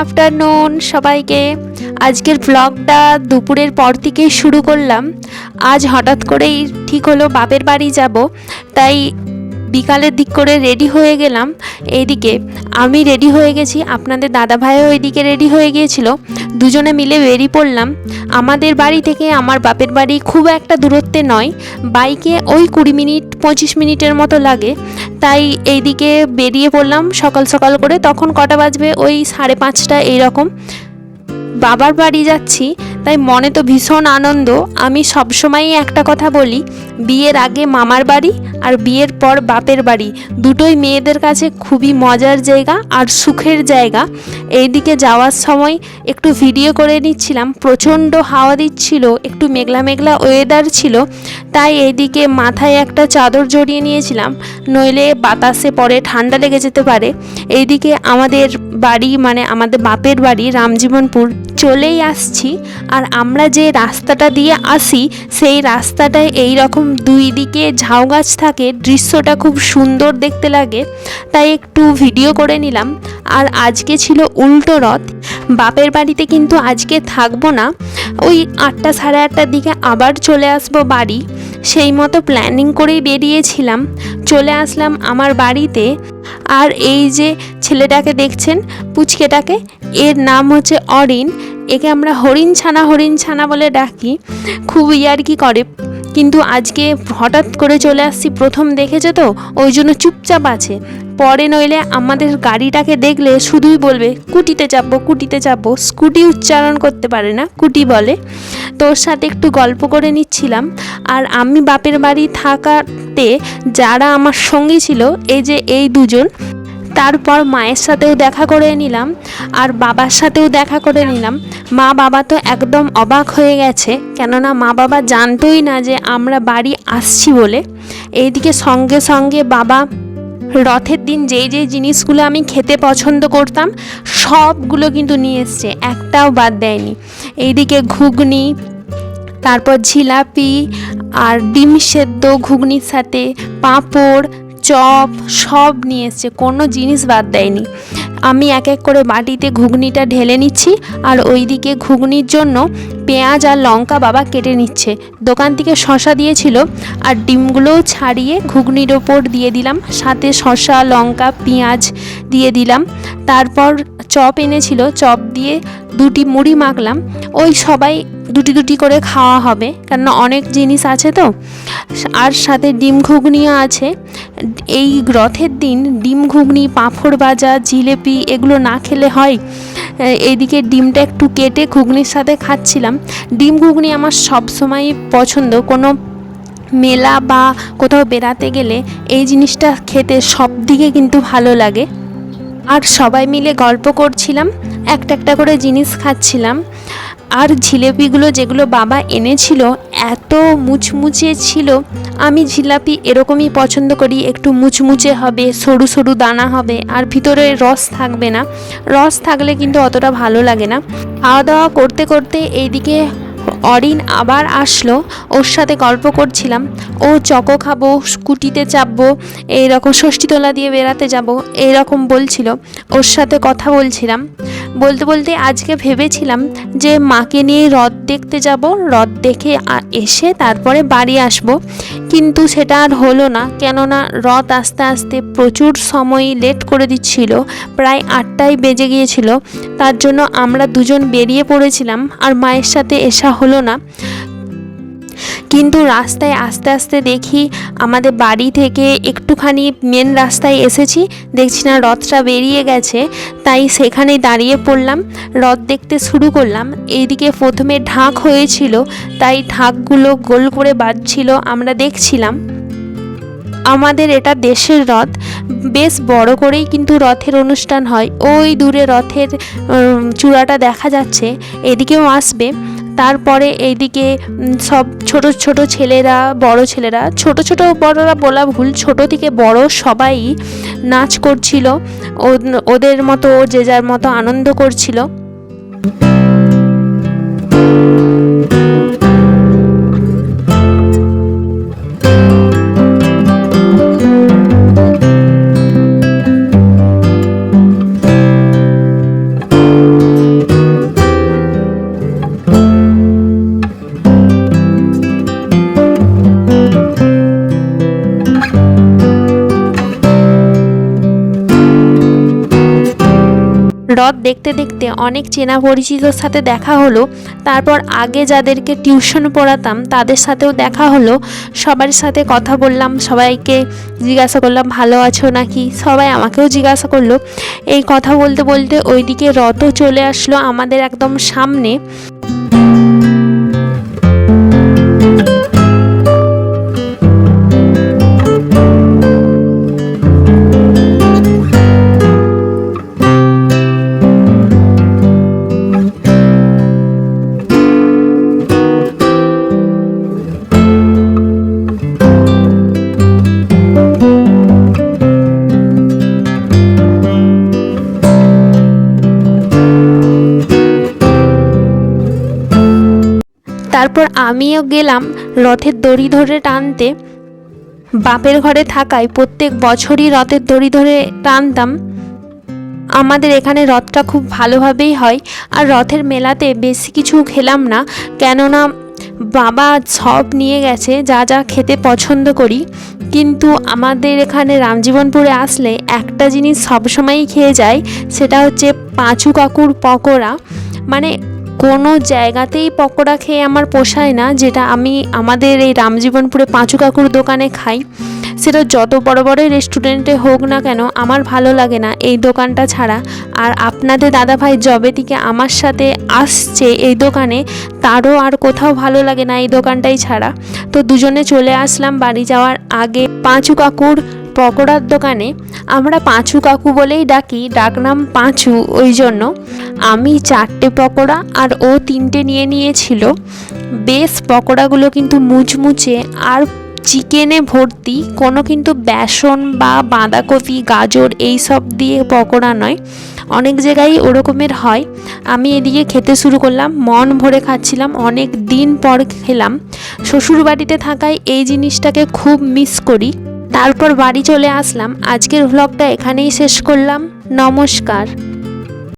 Afternoon সবাইকে। আজকের ব্লগটা দুপুরের পর থেকেই শুরু করলাম। আজ হঠাৎ করেই ঠিক হলো বাপের বাড়ি যাব, তাই বিকালের দিক করে রেডি হয়ে গেলাম। এইদিকে আমি রেডি হয়ে গেছি, আপনাদের দাদা ভাইও ওইদিকে রেডি হয়ে গিয়েছিল। দুজনে মিলে বেরিয়ে পড়লাম। আমাদের বাড়ি থেকে আমার বাপের বাড়ি খুব একটা দূরত্বে নয়, বাইকে ওই 20 মিনিট 25 মিনিটের মতো লাগে। তাই এইদিকে বেরিয়ে পড়লাম সকাল সকাল করে। তখন কটা বাজবে, ওই 5:30 এইরকম। বাবার বাড়ি যাচ্ছি, তাই মনে তো ভীষণ আনন্দ। আমি সবসময়ই একটা কথা বলি, বিয়ের আগে মামার বাড়ি আর বিয়ের পর বাপের বাড়ি দুটোই মেয়েদের কাছে খুবই মজার জায়গা আর সুখের জায়গা। এইদিকে যাওয়ার সময় একটু ভিডিও করে নিচ্ছিলাম। প্রচণ্ড হাওয়া দিচ্ছিল, একটু মেঘলা মেঘলা ওয়েদার ছিল, তাই এইদিকে মাথায় একটা চাদর জড়িয়ে নিয়েছিলাম, নইলে বাতাসে পরে ঠান্ডা লেগে যেতে পারে। এইদিকে আমাদের বাড়ি মানে আমাদের বাপের বাড়ি রামজীবনপুর চলেই আসছি। আর আমরা যে রাস্তাটা দিয়ে আসি সেই রাস্তাটায় এই রকম দুই দিকে ঝাউ গাছ থাকে, দৃশ্যটা খুব সুন্দর দেখতে লাগে, তাই একটু ভিডিও করে নিলাম। আর আজকে ছিল উল্টো রথ। বাপের বাড়িতে কিন্তু আজকে থাকবো না, ওই 8টা সাড়ে 8টার দিকে আবার চলে আসবো বাড়ি। সেই মতো প্ল্যানিং করেই বেরিয়েছিলাম। চলে আসলাম আমার বাড়িতে। আর এই যে ছেলেটাকে দেখছেন, পুচকেটাকে, এর নাম হচ্ছে অরিন। একে আমরা হরিণ ছানা বলে ডাকি। খুব ইয়ার্কি করে, কিন্তু আজকে হঠাৎ করে চলে আসছি, প্রথম দেখেছে তো ওই জন্য চুপচাপ আছে। পরে নইলে আমাদের গাড়িটাকে দেখলে শুধুই বলবে কুটিতে চাপবো। স্কুটি উচ্চারণ করতে পারে না, কুটি বলে। তোর সাথে একটু গল্প করে নিচ্ছিলাম। আর আমি বাপের বাড়ি থাকাতে যারা আমার সঙ্গী ছিল, এই যে এই দুজন, তারপর মায়ের সাথেও দেখা করে নিলাম আর বাবার সাথেও দেখা করে নিলাম। মা বাবা তো একদম অবাক হয়ে গেছে, কেননা মা বাবা জানতোই না যে আমরা বাড়ি আসছি বলে। এইদিকে সঙ্গে সঙ্গে বাবা রথের দিন যেই জিনিসগুলো আমি খেতে পছন্দ করতাম সবগুলো কিন্তু নিয়ে এসছে, একটাও বাদ দেয়নি। এইদিকে ঘুগনি, তারপর জিলাপি আর ডিম সেদ্ধ ঘুগনির সাথে, পাঁপড়, চপ সব নিয়ে এসছে, কোনো জিনিস বাদ দেয়নি। আমি এক এক করে বাটিতে ঘুগনিটা ঢেলে নিচ্ছি, আর ওইদিকে ঘুগনির জন্য পেঁয়াজ আর লঙ্কা বাবা কেটে নিচ্ছে। দোকান থেকে শসা দিয়েছিল, আর ডিমগুলোও ছাড়িয়ে ঘুগনির ওপর দিয়ে দিলাম, সাথে শসা লঙ্কা পেঁয়াজ দিয়ে দিলাম। তারপর চপ এনেছিল, চপ দিয়ে 2টি মুড়ি মাখলাম। ওই সবাই দুটি করে খাওয়া হবে, কেননা অনেক জিনিস আছে তো। আর সাথে ডিম ঘুগনিও আছে। এই রথের দিন ডিম ঘুগনি, পাঁপড় ভাজা, জিলেপি এগুলো না খেলে হয়। এইদিকে ডিমটা একটু কেটে ঘুগনির সাথে খাচ্ছিলাম। ডিম ঘুগনি আমার সবসময় পছন্দ, কোনো মেলা বা কোথাও বেড়াতে গেলে এই জিনিসটা খেতে সব দিকে কিন্তু ভালো লাগে। আর সবাই মিলে গল্প করছিলাম, একটা করে জিনিস খাচ্ছিলাম। আর জিলেপিগুলো যেগুলো বাবা এনেছিল এত মুচমুচে ছিল। আমি জিলাপি এরকমই পছন্দ করি, একটু মুচমুচে হবে, সরু সরু দানা হবে, আর ভিতরে রস থাকবে না। রস থাকলে কিন্তু অতটা ভালো লাগে না। খাওয়া দাওয়া করতে করতে এইদিকে অরিন আবার আসলো, ওর সাথে গল্প করছিলাম। ও চকো খাবো, স্কুটিতে চাপবো, এইরকম ষষ্ঠীতলা দিয়ে বেড়াতে যাব এইরকম বলছিল। ওর সাথে কথা বলছিলাম। বলতে বলতে আজকে ভেবেছিলাম যে মাকে নিয়ে রথ দেখতে যাব, রথ দেখে এসে তারপরে বাড়ি আসব, কিন্তু সেটা আর হলো না, কেননা রথ আস্তে আস্তে প্রচুর সময় লেট করে দিচ্ছিল, প্রায় 8টাই বেজে গিয়েছিল। তার জন্য আমরা দুজন বেরিয়ে পড়েছিলাম, আর মায়ের সাথে এসা হলো না। কিন্তু রাস্তায় আস্তে আস্তে দেখি আমাদের বাড়ি থেকে একটুখানি মেন রাস্তায় এসেছি, দেখছি না রথটা বেরিয়ে গেছে, তাই সেখানেই দাঁড়িয়ে পড়লাম, রথ দেখতে শুরু করলাম। এইদিকে প্রথমে ঢাক হয়েছিল, তাই ঢাকগুলো গোল করে বাজছিল, আমরা দেখছিলাম। আমাদের এটা দেশের রথ, বেশ বড় করেই কিন্তু রথের অনুষ্ঠান হয়। ওই দূরে রথের চূড়াটা দেখা যাচ্ছে, এদিকেও আসবে। তারপরে এইদিকে সব ছোট ছেলেরা, বড় ছেলেরা, ছোট বড়রা বলা ভুল, ছোট থেকে বড় সবাই নাচ করছিল, ওদের মতো যে যার মতো আনন্দ করছিল। রথ দেখতে দেখতে অনেক চেনা পরিচিতর সাথে দেখা হলো। তারপর আগে যাদেরকে টিউশন পড়াতাম তাদের সাথেও দেখা হলো। সবার সাথে কথা বললাম, সবাইকে জিজ্ঞাসা করলাম ভালো আছো নাকি, সবাই আমাকেও জিজ্ঞাসা করলো। এই কথা বলতে বলতে ওইদিকে রথও চলে আসলো আমাদের একদম সামনে। তারপর আমিও গেলাম রথের দড়ি ধরে টানতে। বাপের ঘরে থাকায় প্রত্যেক বছরই রথের দড়ি ধরে টানতাম। আমাদের এখানে রথটা খুব ভালোভাবেই হয়। আর রথের মেলাতে বেশি কিছু খেলাম না, কেননা বাবা সব নিয়ে গেছে যা যা খেতে পছন্দ করি। কিন্তু আমাদের এখানে রামজীবনপুরে আসলে একটা জিনিস সবসময়ই খেয়ে যায়, সেটা হচ্ছে পাঁচু কাকুর পকোড়া। মানে কোনো জায়গাতেই পকোড়া খেয়ে আমার পোষায় না, যেটা আমি আমাদের এই রামজীবনপুরে পাঁচু কাকুর দোকানে খাই। সেটা যত বড় বড় রেস্টুরেন্টে হোক না কেন, আমার ভালো লাগে না এই দোকানটা ছাড়া। আর আপনাদের দাদাভাই যবে থেকে আমার সাথে আসছে এই দোকানে, তারও আর কোথাও ভালো লাগে না এই দোকানটাই ছাড়া। তো দুজনে চলে আসলাম বাড়ি যাওয়ার আগে পাঁচু কাকুর পকোড়ার দোকানে। আমরা পাঁচু কাকু বলেই ডাকি, ডাকনাম পাঁচু ওই জন্য। আমি 4টে পকোড়া আর ও 3টে নিয়ে নিয়েছিল। বেশ পকোড়াগুলো কিন্তু মুচমুচে আর চিকেনে ভর্তি, কোনো কিন্তু বেসন বা বাঁধাকপি গাজর এই সব দিয়ে পকোড়া নয়। অনেক জায়গায় ওরকমের হয়। আমি এদিকে খেতে শুরু করলাম, মন ভরে খাচ্ছিলাম, অনেক দিন পর খেলাম। শ্বশুরবাড়িতে থাকায় এই জিনিসটাকে খুব মিস করি। তারপর বাড়ি চলে আসলাম। আজকের ভ্লগটা এখানেই শেষ করলাম। নমস্কার।